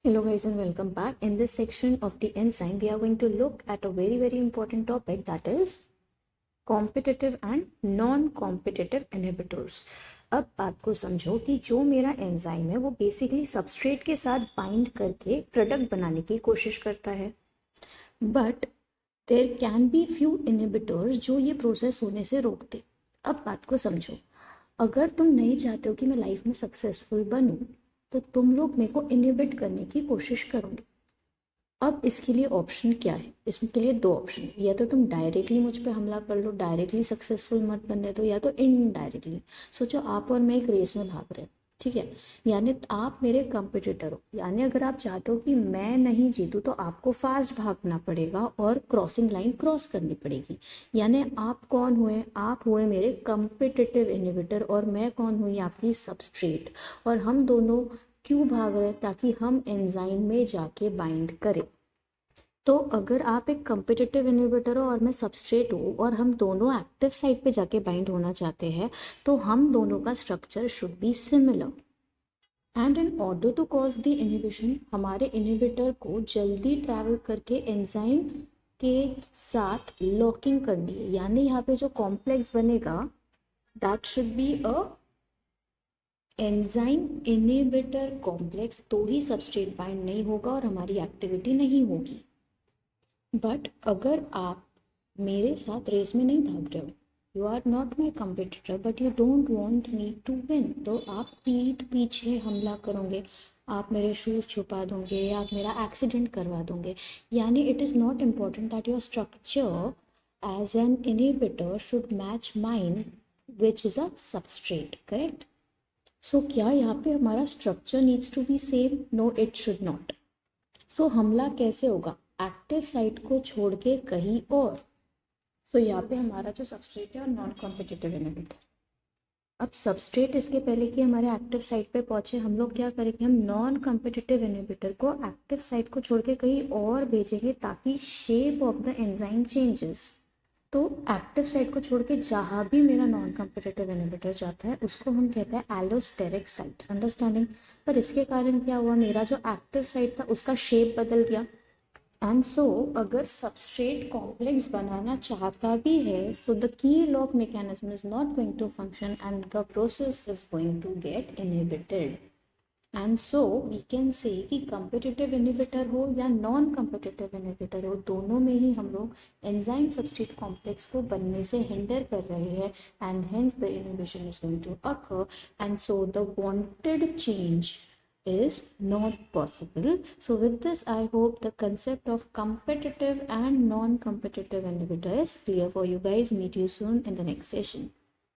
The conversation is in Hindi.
Hello guys and welcome back. In this section of the enzyme, we are going to look at a very important topic, that is competitive and non-competitive inhibitors. अब बात को समझो कि जो मेरा एंजाइम है वो बेसिकली सबस्ट्रेट के साथ बाइंड करके प्रोडक्ट बनाने की कोशिश करता है, but there can be few inhibitors जो ये प्रोसेस होने से रोकते। अब बात को समझो, अगर तुम नहीं चाहते हो कि मैं लाइफ में सक्सेसफुल बनूं तो तुम लोग मेरे को इनहिबिट करने की कोशिश करोगे। अब इसके लिए ऑप्शन क्या है? इसके लिए दो ऑप्शन है, या तो तुम डायरेक्टली मुझ पे हमला कर लो, डायरेक्टली सक्सेसफुल मत बनने दो, या तो इनडायरेक्टली। सोचो आप और मैं एक रेस में भाग रहे हैं, ठीक है, यानी आप मेरे कंपटीटर हो, यानी अगर आप चाहते हो कि मैं नहीं जीतूं तो आपको फास्ट भागना पड़ेगा और क्रॉसिंग लाइन क्रॉस करनी पड़ेगी। यानी आप कौन हुए? आप हुए मेरे कंपिटिटिव इनहिबिटर और मैं कौन हुई? आपकी सबस्ट्रेट। और हम दोनों क्यों भाग रहे हैं? ताकि हम एंजाइम में जाके बाइंड करें। तो अगर आप एक कम्पिटिटिव इनहिबिटर हो और मैं सबस्ट्रेट हूँ और हम दोनों एक्टिव साइट पे जाके बाइंड होना चाहते हैं, तो हम दोनों का structure should be similar. And in order to cause the inhibition, हमारे इनहिबिटर को जल्दी ट्रैवल करके एंजाइम के साथ लॉकिंग करनी है, यानी यहाँ पे जो कॉम्प्लेक्स बनेगा that should be a enzyme inhibitor complex, तो ही सबस्ट्रेट बाइंड नहीं होगा और हमारी एक्टिविटी नहीं होगी। बट अगर आप मेरे साथ रेस में नहीं भाग रहे हो, you are not my competitor but you don't want me to win, तो आप पीठ पीछे हमला करोगे, आप मेरे शूज़ छुपा दोगे या आप मेरा एक्सीडेंट करवा दोगे। यानी it is not important that your structure as an inhibitor should match mine which is a substrate, correct? So क्या यहाँ पे हमारा structure needs to be same? No, it should not. So हमला कैसे होगा? एक्टिव साइट को छोड़ के कहीं और। सो यहाँ पे हमारा जो सबस्ट्रेट है और नॉन कॉम्पिटिटिव इनहिबिटर। अब सबस्ट्रेट इसके पहले कि हमारे एक्टिव साइट पे पहुंचे, हम लोग क्या करेंगे? हम नॉन कॉम्पिटिटिव इनहिबिटर को एक्टिव साइट को छोड़ के कहीं और भेजेंगे ताकि shape of the enzyme changes. तो एक्टिव साइट को छोड़ के जहाँ भी मेरा नॉन कॉम्पिटिटिव इनहिबिटर जाता है उसको हम कहते हैं एलोस्टेरिक साइट, अंडरस्टैंडिंग? पर इसके कारण क्या हुआ? मेरा जो एक्टिव साइट था उसका शेप बदल गया। एंड सो अगर सबस्ट्रेट कॉम्प्लेक्स बनाना चाहता भी है, so the key lock mechanism is not going to function and the process is going to get inhibited. And so we can say कि कंपिटिटिव इनहिबिटर हो या नॉन कंपिटिटिव इनहिबिटर हो, दोनों में ही हम लोग एंजाइम सबस्ट्रेट कॉम्प्लेक्स को बनने से हिंडर कर रहे हैं, and hence the inhibition is going to occur, and so the wanted change is not possible. So with this, I hope the concept of competitive and non-competitive inhibitor is clear for you guys. Meet you soon in the next session.